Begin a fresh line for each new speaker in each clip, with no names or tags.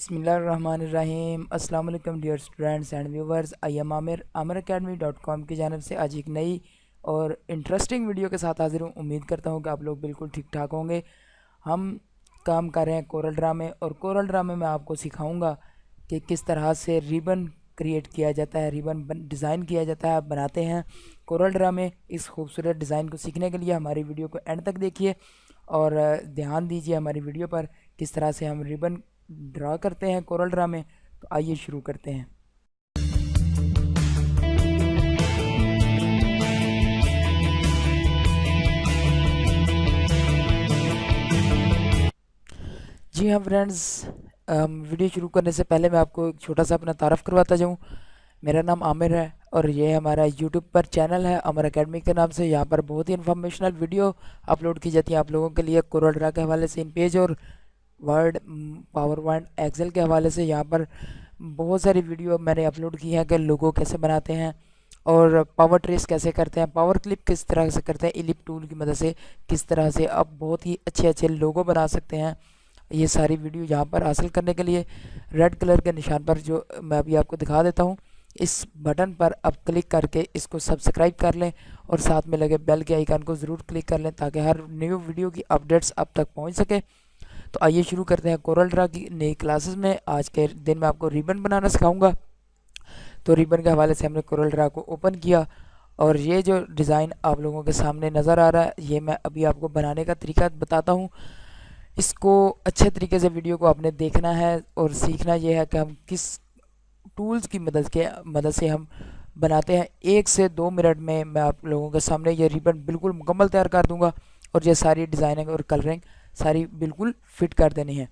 बिस्मिल्लाहिर्रहमानिर्रहीम। अस्सलाम वालेकुम dear students and viewers. I am Aamir academy.com की जानब से आज एक नई और इंटरेस्टिंग वीडियो के साथ हाजिर हूँ। उम्मीद करता हूँ कि आप लोग बिल्कुल ठीक ठाक होंगे। हम काम कर रहे हैं कोरल ड्रा में, और कोरल ड्रा में मैं आपको सिखाऊंगा कि किस तरह से रिबन क्रिएट किया जाता है, रिबन डिज़ाइन किया जाता है, बनाते हैं कोरल ड्रा में। इस खूबसूरत डिज़ाइन को सीखने के लिए हमारी वीडियो को एंड तक देखिए और ध्यान दीजिए हमारी वीडियो पर, किस तरह से हम रिबन ड्रा करते हैं कोरल ड्रा में। तो आइए शुरू करते हैं। जी हाँ फ्रेंड्स, वीडियो शुरू करने से पहले मैं आपको एक छोटा सा अपना तारफ़ करवाता जाऊँ। मेरा नाम आमिर है और ये हमारा यूट्यूब पर चैनल है अमर एकेडमी के नाम से। यहाँ पर बहुत ही इन्फॉर्मेशनल वीडियो अपलोड की जाती है आप लोगों के लिए, कोरल ड्रा के हवाले से, इन पेज और वर्ड, पावर पॉइंट, एक्सेल के हवाले से। यहाँ पर बहुत सारी वीडियो मैंने अपलोड की हैं कि लोगो कैसे बनाते हैं और पावर ट्रेस कैसे करते हैं, पावर क्लिप किस तरह से करते हैं, इलिप टूल की मदद से किस तरह से आप बहुत ही अच्छे अच्छे लोगो बना सकते हैं। ये सारी वीडियो यहाँ पर हासिल करने के लिए रेड कलर के निशान पर, जो मैं अभी आपको दिखा देता हूँ, इस बटन पर आप क्लिक करके इसको सब्सक्राइब कर लें और साथ में लगे बेल के आइकन को ज़रूर क्लिक कर लें ताकि हर न्यू वीडियो की अपडेट्स अब तक पहुँच सके। तो आइए शुरू करते हैं कोरल ड्रा की नई क्लासेस में। आज के दिन मैं आपको रिबन बनाना सिखाऊंगा। तो रिबन के हवाले से हमने कोरल ड्रा को ओपन किया और ये जो डिज़ाइन आप लोगों के सामने नज़र आ रहा है, ये मैं अभी आपको बनाने का तरीका बताता हूँ। इसको अच्छे तरीके से वीडियो को आपने देखना है और सीखना ये है कि हम किस टूल्स की मदद से हम बनाते हैं। 1 से 2 मिनट में मैं आप लोगों के सामने ये रिबन बिल्कुल मुकम्मल तैयार कर दूंगा और ये सारी डिज़ाइनिंग और कलरिंग सारी बिल्कुल फिट कर देनी है।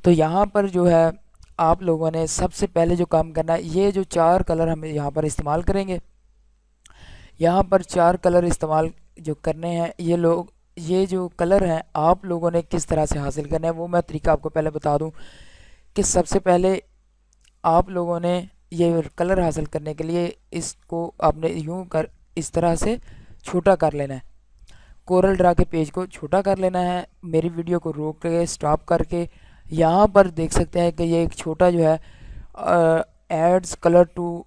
तो यहाँ पर जो है आप लोगों ने सबसे पहले जो काम करना है, ये जो 4 कलर हम यहाँ पर इस्तेमाल करेंगे, यहाँ पर 4 कलर इस्तेमाल जो करने हैं, ये जो कलर हैं आप लोगों ने किस तरह से हासिल करना है वो मैं तरीका आपको पहले बता दूं। कि सबसे पहले आप लोगों ने ये कलर हासिल करने के लिए इसको आपने इस तरह से छोटा कर लेना है। कोरल ड्रा के पेज को छोटा कर लेना है। मेरी वीडियो को रोक के स्टॉप करके यहाँ पर देख सकते हैं कि ये एक छोटा जो है adds colour to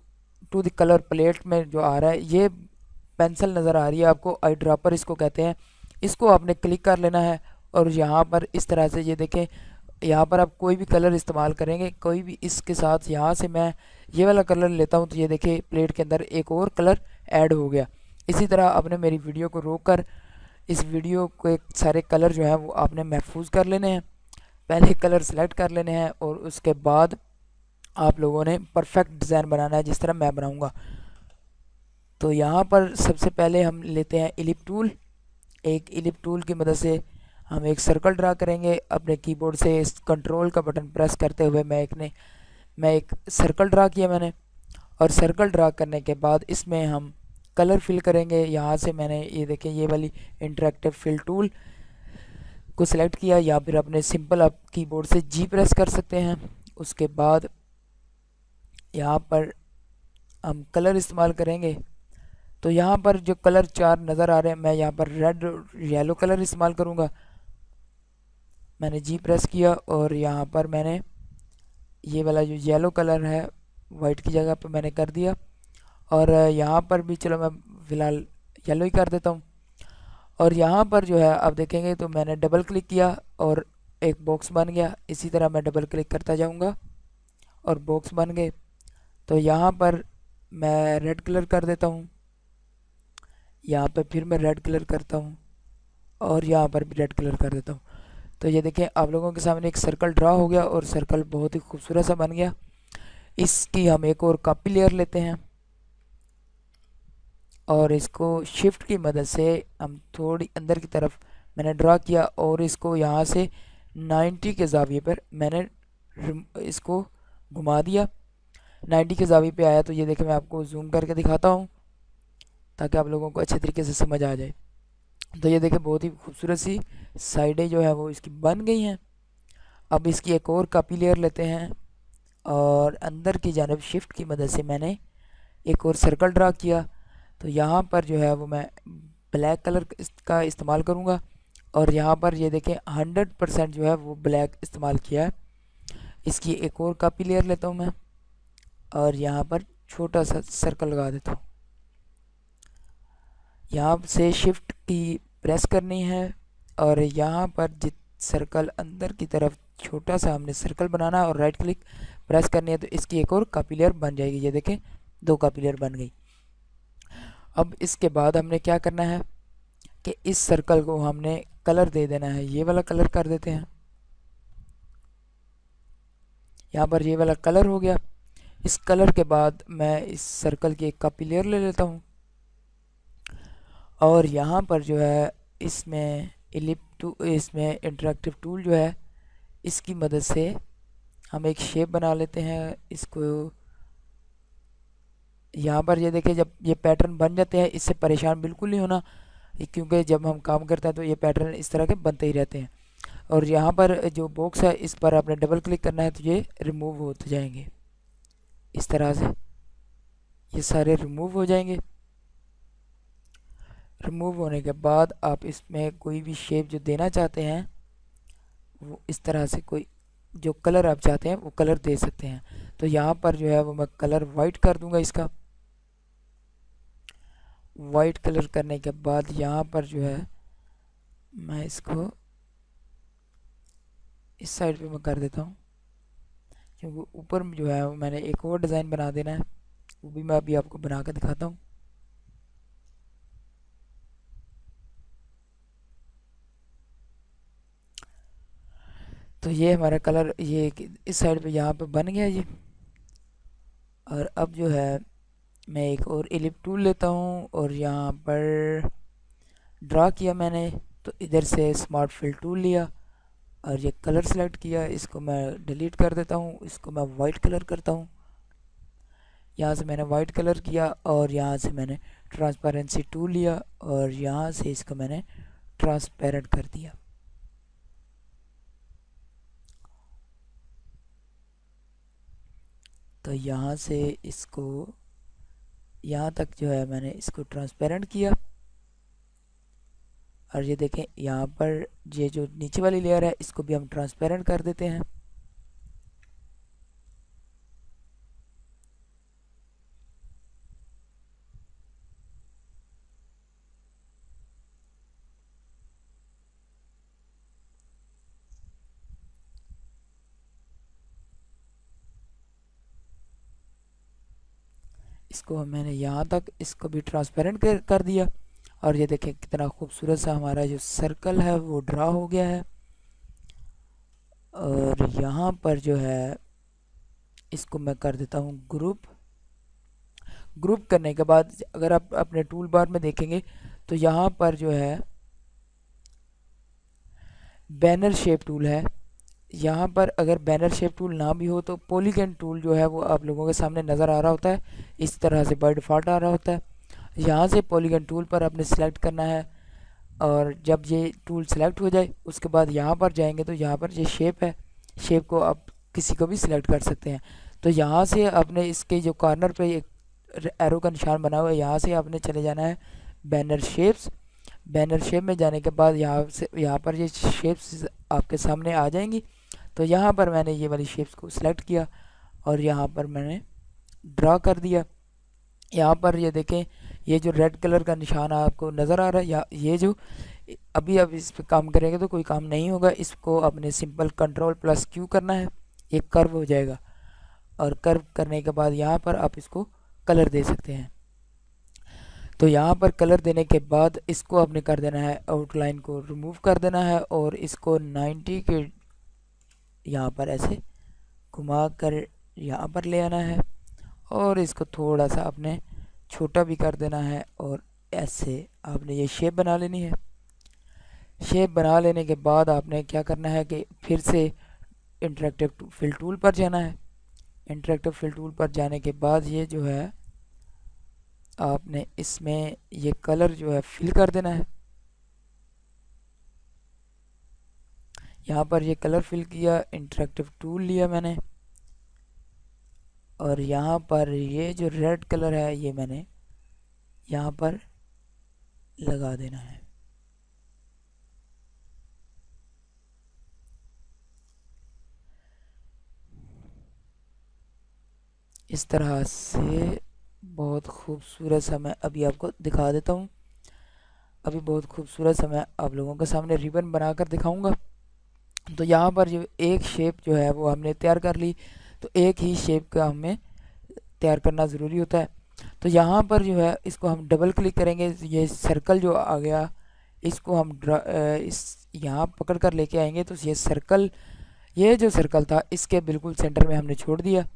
the colour plate में जो आ रहा है, ये पेंसिल नज़र आ रही है आपको, आई ड्रॉपर इसको कहते हैं। इसको आपने क्लिक कर लेना है और यहाँ पर इस तरह से ये देखें, यहाँ पर आप कोई भी कलर इस्तेमाल करेंगे, कोई भी, इसके साथ यहाँ से मैं ये वाला कलर लेता हूँ तो ये देखें प्लेट के अंदर एक और कलर ऐड हो गया। इसी तरह आपने मेरी वीडियो को रोक कर इस वीडियो को सारे कलर जो है वो आपने महफूज कर लेने हैं। पहले कलर सेलेक्ट कर लेने हैं और उसके बाद आप लोगों ने परफेक्ट डिज़ाइन बनाना है जिस तरह मैं बनाऊंगा। तो यहाँ पर सबसे पहले हम लेते हैं इलिप टूल। एक इलिप टूल की मदद से हम एक सर्कल ड्रा करेंगे। अपने कीबोर्ड से इस कंट्रोल का बटन प्रेस करते हुए मैं एक सर्कल ड्रा किया मैंने, और सर्कल ड्रा करने के बाद इसमें हम कलर फिल करेंगे। यहाँ से मैंने ये देखें ये वाली इंटरेक्टिव फिल टूल को सिलेक्ट किया, या फिर अपने सिंपल आप कीबोर्ड से जी प्रेस कर सकते हैं। उसके बाद यहाँ पर हम कलर इस्तेमाल करेंगे। तो यहाँ पर जो कलर 4 नज़र आ रहे हैं, मैं यहाँ पर रेड येलो कलर इस्तेमाल करूँगा। मैंने जी प्रेस किया और यहाँ पर मैंने ये वाला जो येलो कलर है वाइट की जगह पर मैंने कर दिया, और यहाँ पर भी चलो मैं फ़िलहाल येलो ही कर देता हूँ। और यहाँ पर जो है आप देखेंगे तो मैंने डबल क्लिक किया और एक बॉक्स बन गया। इसी तरह मैं डबल क्लिक करता जाऊँगा और बॉक्स बन गए। तो यहाँ पर मैं रेड कलर कर देता हूँ, यहाँ पर फिर मैं रेड कलर करता हूँ और यहाँ पर भी रेड कलर कर देता हूँ। तो ये देखें आप लोगों के सामने एक सर्कल ड्रा हो गया और सर्कल बहुत ही खूबसूरत सा बन गया। इसकी हम एक और कॉपी लेयर लेते हैं और इसको शिफ्ट की मदद से हम थोड़ी अंदर की तरफ मैंने ड्रा किया और इसको यहाँ से 90 के ज़ाविये पर मैंने इसको घुमा दिया। 90 के ज़ाविये पे आया तो ये देखें मैं आपको जूम करके दिखाता हूँ ताकि आप लोगों को अच्छे तरीके से समझ आ जाए। तो ये देखें बहुत ही खूबसूरत सी साइडें जो है वो इसकी बन गई हैं। अब इसकी एक और कॉपी लेयर लेते हैं और अंदर की जानिब शिफ्ट की मदद से मैंने एक और सर्कल ड्रा किया। तो यहाँ पर जो है वो मैं ब्लैक कलर का इस्तेमाल करूँगा और यहाँ पर ये देखें 100% जो है वो ब्लैक इस्तेमाल किया है। इसकी एक और कॉपी लेयर लेता हूँ मैं और यहाँ पर छोटा सा सर्कल लगा देता हूँ। यहाँ से शिफ्ट की प्रेस करनी है और यहाँ पर जित सर्कल अंदर की तरफ छोटा सा हमने सर्कल बनाना है और राइट क्लिक प्रेस करनी है, तो इसकी एक और कॉपी लेयर बन जाएगी। ये देखें, 2 कॉपी लेयर बन गई। अब इसके बाद हमने क्या करना है कि इस सर्कल को हमने कलर दे देना है। ये वाला कलर कर देते हैं। यहाँ पर ये वाला कलर हो गया। इस कलर के बाद मैं इस सर्कल की एक कॉपी लेयर ले लेता हूँ और यहाँ पर जो है इसमें इसमें इंटरेक्टिव टूल जो है इसकी मदद से हम एक शेप बना लेते हैं। इसको यहाँ पर ये देखिए, जब ये पैटर्न बन जाते हैं इससे परेशान बिल्कुल नहीं होना, क्योंकि जब हम काम करते हैं तो ये पैटर्न इस तरह के बनते ही रहते हैं। और यहाँ पर जो बॉक्स है इस पर आपने डबल क्लिक करना है तो ये रिमूव होते जाएंगे। इस तरह से ये सारे रिमूव हो जाएंगे। रिमूव होने के बाद आप इसमें कोई भी शेप जो देना चाहते हैं वो इस तरह से कोई जो कलर आप चाहते हैं वो कलर दे सकते हैं। तो यहाँ पर जो है वो मैं कलर वाइट कर दूंगा। इसका वाइट कलर करने के बाद यहाँ पर जो है मैं इसको इस साइड पे मैं कर देता हूँ, क्योंकि ऊपर जो है मैंने एक और डिज़ाइन बना देना है, वो भी मैं अभी आपको बना कर दिखाता हूँ। तो ये हमारा कलर ये इस साइड पे यहाँ पे बन गया ये। और अब जो है मैं एक और एलिप टूल लेता हूँ और यहाँ पर ड्रा किया मैंने, तो इधर से स्मार्ट फिल टूल लिया और ये कलर सेलेक्ट किया। इसको मैं डिलीट कर देता हूँ, इसको मैं वाइट कलर करता हूँ। यहाँ से मैंने वाइट कलर किया और यहाँ से मैंने ट्रांसपेरेंसी टूल लिया और यहाँ से इसको मैंने ट्रांसपेरेंट कर दिया। तो यहाँ से इसको यहाँ तक जो है मैंने इसको ट्रांसपेरेंट किया और ये देखें यहाँ पर ये जो नीचे वाली लेयर है इसको भी हम ट्रांसपेरेंट कर देते हैं। इसको मैंने यहाँ तक इसको भी ट्रांसपेरेंट कर दिया और ये देखें कितना खूबसूरत सा हमारा जो सर्कल है वो ड्रा हो गया है। और यहाँ पर जो है इसको मैं कर देता हूँ ग्रुप। ग्रुप करने के बाद अगर आप अपने टूल बार में देखेंगे तो यहाँ पर जो है बैनर शेप टूल है। यहाँ पर अगर बैनर शेप टूल ना भी हो तो पॉलीगन टूल जो है वो आप लोगों के सामने नज़र आ रहा होता है, इस तरह से बाय डिफ़ॉल्ट आ रहा होता है। यहाँ से पॉलीगन टूल पर आपने सेलेक्ट करना है और जब ये टूल सेलेक्ट हो जाए उसके बाद यहाँ पर जाएंगे तो यहाँ पर ये शेप है, शेप को आप किसी को भी सिलेक्ट कर सकते हैं। तो यहाँ से आपने इसके जो कॉर्नर पे एक एरो का निशान बना हुआ है, यहाँ से आपने चले जाना है बैनर शेप्स। बैनर शेप में जाने के बाद यहाँ पर ये शेप्स आपके सामने आ जाएंगी। तो यहाँ पर मैंने ये वाली शेप्स को सिलेक्ट किया और यहाँ पर मैंने ड्रा कर दिया। यहाँ पर ये देखें, ये जो रेड कलर का निशान आपको नज़र आ रहा है, या ये जो अभी अब इस पर काम करेंगे तो कोई काम नहीं होगा। इसको अपने सिंपल कंट्रोल+Q करना है, ये कर्व हो जाएगा। और कर्व करने के बाद यहाँ पर आप इसको कलर दे सकते हैं। तो यहाँ पर कलर देने के बाद इसको आपने कर देना है, आउटलाइन को रिमूव कर देना है और इसको 90 के यहाँ पर ऐसे घुमा कर यहाँ पर ले आना है और इसको थोड़ा सा आपने छोटा भी कर देना है और ऐसे आपने ये शेप बना लेनी है। शेप बना लेने के बाद आपने क्या करना है कि फिर से इंटरेक्टिव फिल टूल पर जाना है। इंटरेक्टिव फिल टूल पर जाने के बाद ये जो है आपने इसमें ये कलर जो है फिल कर देना है। यहाँ पर ये कलर फिल किया, इंटरेक्टिव टूल लिया मैंने और यहाँ पर ये जो रेड कलर है ये मैंने यहाँ पर लगा देना है। इस तरह से बहुत खूबसूरत सा मैं अभी आपको दिखा देता हूँ। अभी बहुत खूबसूरत सा मैं आप लोगों के सामने रिबन बनाकर दिखाऊंगा। तो यहाँ पर जो एक शेप जो है वो हमने तैयार कर ली। तो एक ही शेप का हमें तैयार करना ज़रूरी होता है। तो यहाँ पर जो है इसको हम डबल क्लिक करेंगे, ये सर्कल जो आ गया इसको हम इस यहाँ पकड़ कर लेके आएंगे। तो ये सर्कल, ये जो सर्कल था इसके बिल्कुल सेंटर में हमने छोड़ दिया।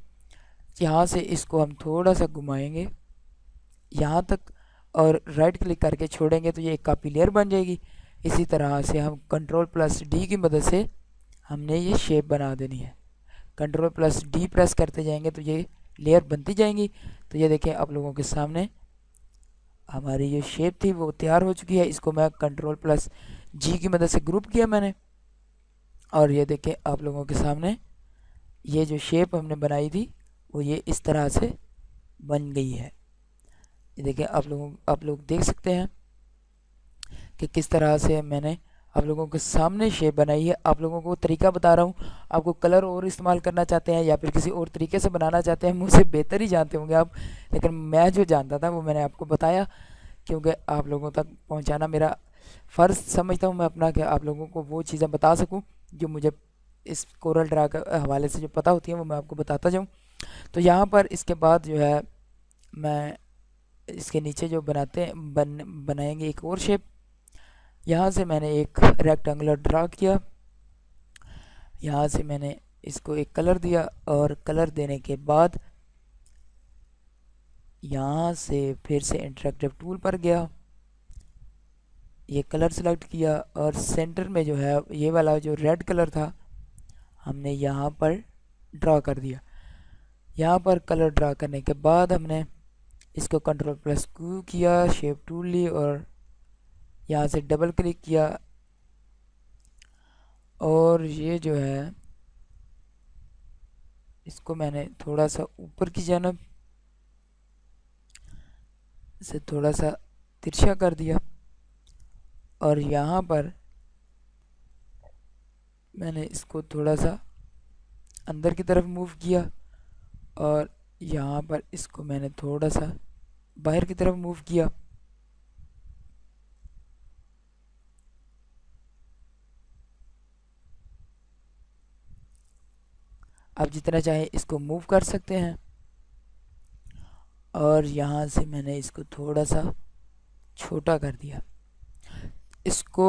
यहाँ से इसको हम थोड़ा सा घुमाएंगे यहाँ तक और राइट क्लिक करके छोड़ेंगे तो ये एक कॉपी लेयर बन जाएगी। इसी तरह से हम कंट्रोल प्लस डी की मदद से हमने ये शेप बना देनी है। कंट्रोल प्लस डी प्रेस करते जाएंगे तो ये लेयर बनती जाएंगी। तो ये देखें आप लोगों के सामने हमारी जो शेप थी वो तैयार हो चुकी है। इसको मैं कंट्रोल प्लस जी की मदद से ग्रुप किया मैंने, और ये देखें आप लोगों के सामने ये जो शेप हमने बनाई थी वो ये इस तरह से बन गई है। ये देखिए आप लोग देख सकते हैं कि किस तरह से मैंने आप लोगों के सामने शेप बनाई है। आप लोगों को तरीका बता रहा हूँ। आपको कलर और इस्तेमाल करना चाहते हैं या फिर किसी और तरीके से बनाना चाहते हैं, मुझसे बेहतर ही जानते होंगे आप, लेकिन मैं जो जानता था वो मैंने आपको बताया, क्योंकि आप लोगों तक पहुँचाना मेरा फ़र्ज़ समझता हूँ मैं अपना, कि आप लोगों को वो चीज़ें बता सकूँ जो मुझे इस कोरल ड्रा के हवाले से जो पता होती है वो मैं आपको बताता जाऊँ। तो यहाँ पर इसके बाद जो है मैं इसके नीचे जो बनाएंगे एक और शेप। यहाँ से मैंने एक रेक्टेंगुलर ड्रा किया, यहाँ से मैंने इसको एक कलर दिया, और कलर देने के बाद यहाँ से फिर से इंटरेक्टिव टूल पर गया, ये कलर सेलेक्ट किया, और सेंटर में जो है ये वाला जो रेड कलर था हमने यहाँ पर ड्रा कर दिया। यहाँ पर कलर ड्रा करने के बाद हमने इसको कंट्रोल प्लस क्यू किया, शेप टूल ली और यहाँ से डबल क्लिक किया, और ये जो है इसको मैंने थोड़ा सा ऊपर की जानब से थोड़ा सा तिरछा कर दिया, और यहाँ पर मैंने इसको थोड़ा सा अंदर की तरफ मूव किया, और यहाँ पर इसको मैंने थोड़ा सा बाहर की तरफ मूव किया। आप जितना चाहें इसको मूव कर सकते हैं, और यहाँ से मैंने इसको थोड़ा सा छोटा कर दिया। इसको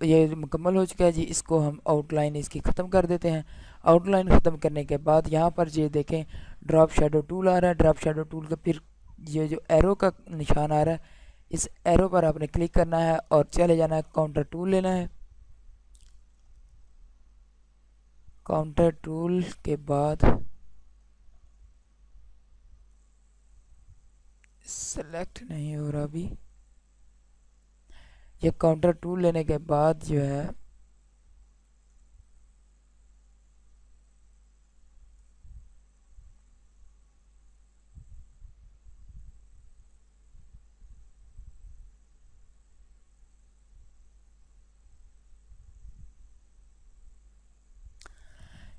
ये मुकम्मल हो चुका है जी। इसको हम आउटलाइन इसकी ख़त्म कर देते हैं। आउटलाइन ख़त्म करने के बाद यहाँ पर ये देखें ड्रॉप शेडो टूल आ रहा है। ड्रॉप शेडो टूल का फिर ये जो एरो का निशान आ रहा है, इस एरो पर आपने क्लिक करना है और चले जाना है, काउंटर टूल लेना है। काउंटर टूल के बाद सेलेक्ट नहीं हो रहा अभी, ये काउंटर टूल लेने के बाद जो है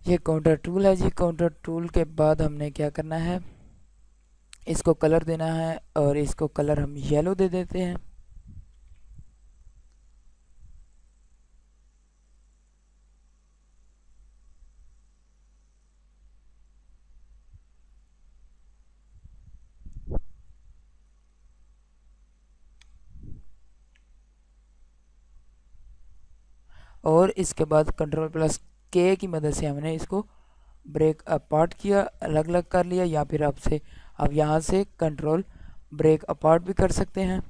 ये काउंटर टूल है जी। काउंटर टूल के बाद हमने क्या करना है, इसको कलर देना है, और इसको कलर हम येलो दे देते हैं। और इसके बाद कंट्रोल प्लस के की मदद से हमने इसको ब्रेक अपार्ट किया, अलग अलग कर लिया, या फिर आपसे आप यहाँ से कंट्रोल ब्रेक अपार्ट भी कर सकते हैं।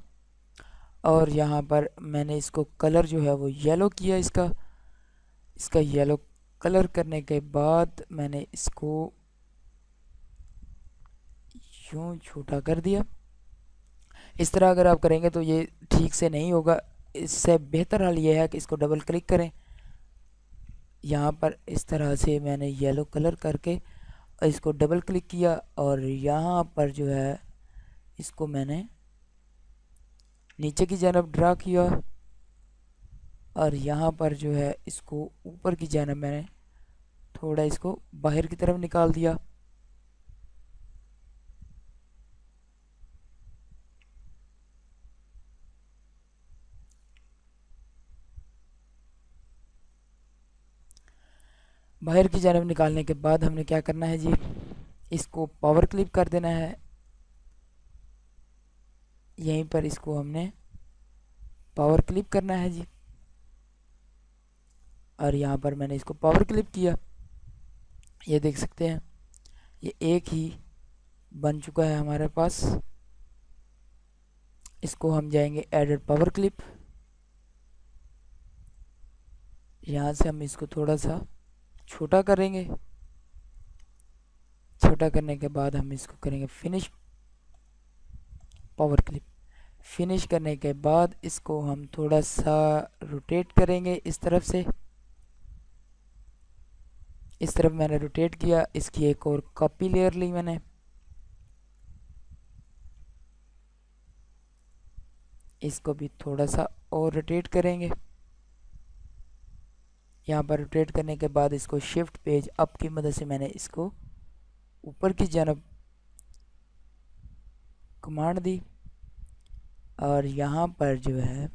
और यहाँ पर मैंने इसको कलर जो है वो येलो किया, इसका येलो कलर करने के बाद मैंने इसको यूँ छोटा कर दिया। इस तरह अगर आप करेंगे तो ये ठीक से नहीं होगा। इससे बेहतर हल ये है कि इसको डबल क्लिक करें। यहाँ पर इस तरह से मैंने येलो कलर करके इसको डबल क्लिक किया, और यहाँ पर जो है इसको मैंने नीचे की जानब ड्रा किया, और यहाँ पर जो है इसको ऊपर की जानब मैंने थोड़ा इसको बाहर की तरफ निकाल दिया। बाहर की जानब निकालने के बाद हमने क्या करना है जी, इसको पावर क्लिप कर देना है। यहीं पर इसको हमने पावर क्लिप करना है जी, और यहाँ पर मैंने इसको पावर क्लिप किया। ये देख सकते हैं ये एक ही बन चुका है हमारे पास। इसको हम जाएंगे एडिट पावर क्लिप, यहाँ से हम इसको थोड़ा सा छोटा करेंगे। छोटा करने के बाद हम इसको करेंगे फिनिश पावर क्लिप। फिनिश करने के बाद इसको हम थोड़ा सा रोटेट करेंगे इस तरफ से। इस तरफ मैंने रोटेट किया, इसकी एक और कॉपी लेयर ली मैंने। इसको भी थोड़ा सा और रोटेट करेंगे। यहाँ पर रोटेट करने के बाद इसको शिफ्ट पेज अप की मदद से मैंने इसको ऊपर की जानब कमांड दी, और यहाँ पर जो है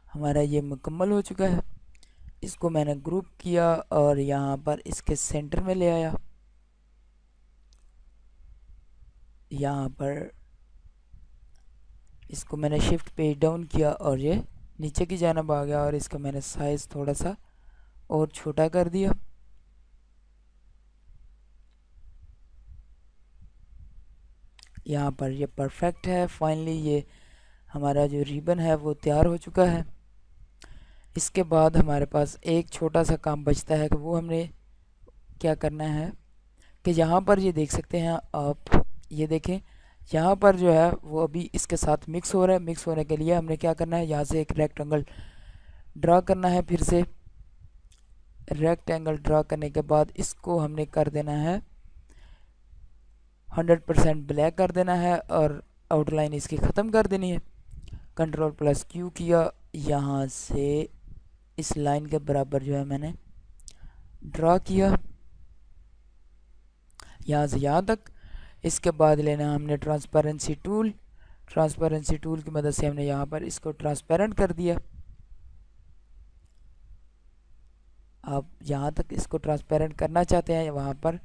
हमारा ये मुकम्मल हो चुका है। इसको मैंने ग्रुप किया और यहाँ पर इसके सेंटर में ले आया। यहाँ पर इसको मैंने शिफ्ट पेज डाउन किया और ये नीचे की जानब आ गया, और इसका मैंने साइज़ थोड़ा सा और छोटा कर दिया। यहाँ पर ये परफेक्ट है। फाइनली ये हमारा जो रिबन है वो तैयार हो चुका है। इसके बाद हमारे पास एक छोटा सा काम बचता है कि वो हमने क्या करना है कि यहाँ पर ये देख सकते हैं आप, ये देखें यहाँ पर जो है वो अभी इसके साथ मिक्स हो रहा है। मिक्स होने के लिए हमने क्या करना है, यहाँ से एक रेक्टेंगल ड्रा करना है। फिर से रेक्टेंगल ड्रा करने के बाद इसको हमने कर देना है 100% ब्लैक कर देना है, और आउटलाइन इसकी ख़त्म कर देनी है। कंट्रोल प्लस क्यू किया, यहाँ से इस लाइन के बराबर जो है मैंने ड्रा किया, यहाँ से यहाँ तक। इसके बाद लेना हमने ट्रांसपेरेंसी टूल। ट्रांसपेरेंसी टूल की मदद से हमने यहाँ पर इसको ट्रांसपेरेंट कर दिया। आप जहाँ तक इसको ट्रांसपेरेंट करना चाहते हैं वहाँ पर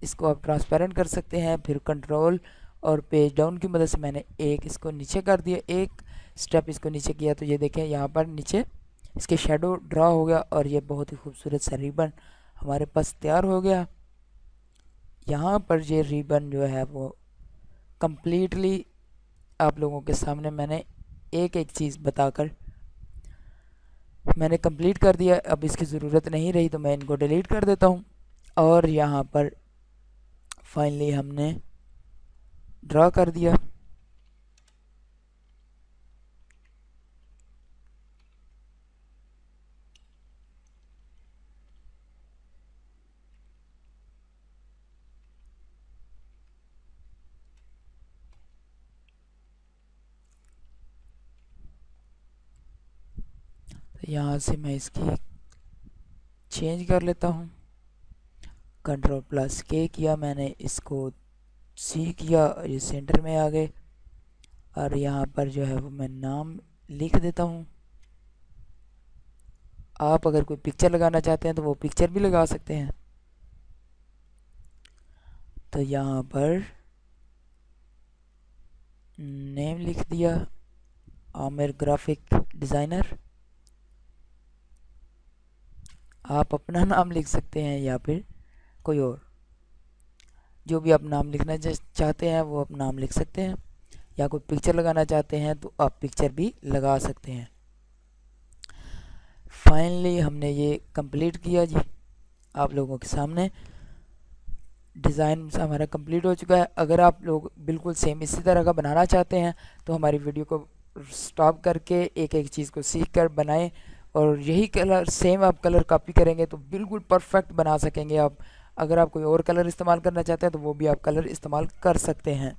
इसको आप ट्रांसपेरेंट कर सकते हैं। फिर कंट्रोल और पेज डाउन की मदद से मैंने एक इसको नीचे कर दिया, एक स्टेप इसको नीचे किया, तो ये देखें यहाँ पर नीचे इसके शेडो ड्रा हो गया, और ये बहुत ही खूबसूरत सा रिबन हमारे पास तैयार हो गया। यहाँ पर ये रिबन जो है वो कम्प्लीटली आप लोगों के सामने मैंने एक एक चीज़ बताकर मैंने कंप्लीट कर दिया। अब इसकी ज़रूरत नहीं रही तो मैं इनको डिलीट कर देता हूँ। और यहाँ पर फाइनली हमने ड्रा कर दिया। यहाँ से मैं इसकी चेंज कर लेता हूँ। कंट्रोल प्लस के किया मैंने, इसको सी किया, ये सेंटर में आ गए, और यहाँ पर जो है वो मैं नाम लिख देता हूँ। आप अगर कोई पिक्चर लगाना चाहते हैं तो वो पिक्चर भी लगा सकते हैं। तो यहाँ पर नेम लिख दिया, आमिर ग्राफिक डिज़ाइनर। आप अपना नाम लिख सकते हैं या फिर कोई और, जो भी आप नाम लिखना चाहते हैं वो आप नाम लिख सकते हैं, या कोई पिक्चर लगाना चाहते हैं तो आप पिक्चर भी लगा सकते हैं। फाइनली हमने ये कंप्लीट किया जी आप लोगों के सामने। डिज़ाइन हमारा कंप्लीट हो चुका है। अगर आप लोग बिल्कुल सेम इसी तरह का बनाना चाहते हैं तो हमारी वीडियो को स्टॉप करके एक एक चीज़ को सीख कर बनाएं, और यही कलर सेम आप कलर कॉपी करेंगे तो बिल्कुल परफेक्ट बना सकेंगे आप। अगर आप कोई और कलर इस्तेमाल करना चाहते हैं तो वो भी आप कलर इस्तेमाल कर सकते हैं।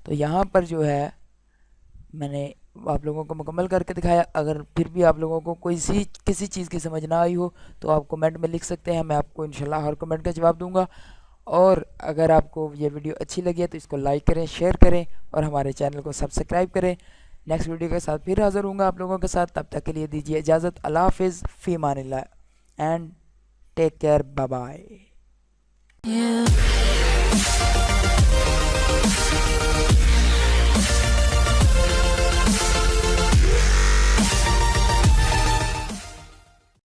तो यहाँ पर जो है मैंने आप लोगों को मुकम्मल करके दिखाया। अगर फिर भी आप लोगों को किसी चीज़ की समझ ना आई हो तो आप कमेंट में लिख सकते हैं, मैं आपको इंशाल्लाह हर कमेंट का जवाब दूंगा। और अगर आपको ये वीडियो अच्छी लगी है तो इसको लाइक करें, शेयर करें और हमारे चैनल को सब्सक्राइब करें। नेक्स्ट वीडियो के साथ फिर हाज़िर होऊंगा आप लोगों के साथ। तब तक के लिए दीजिए इजाज़त। अल्लाह हाफिज़, फ़ी अमानिल्लाह। And take care, bye bye.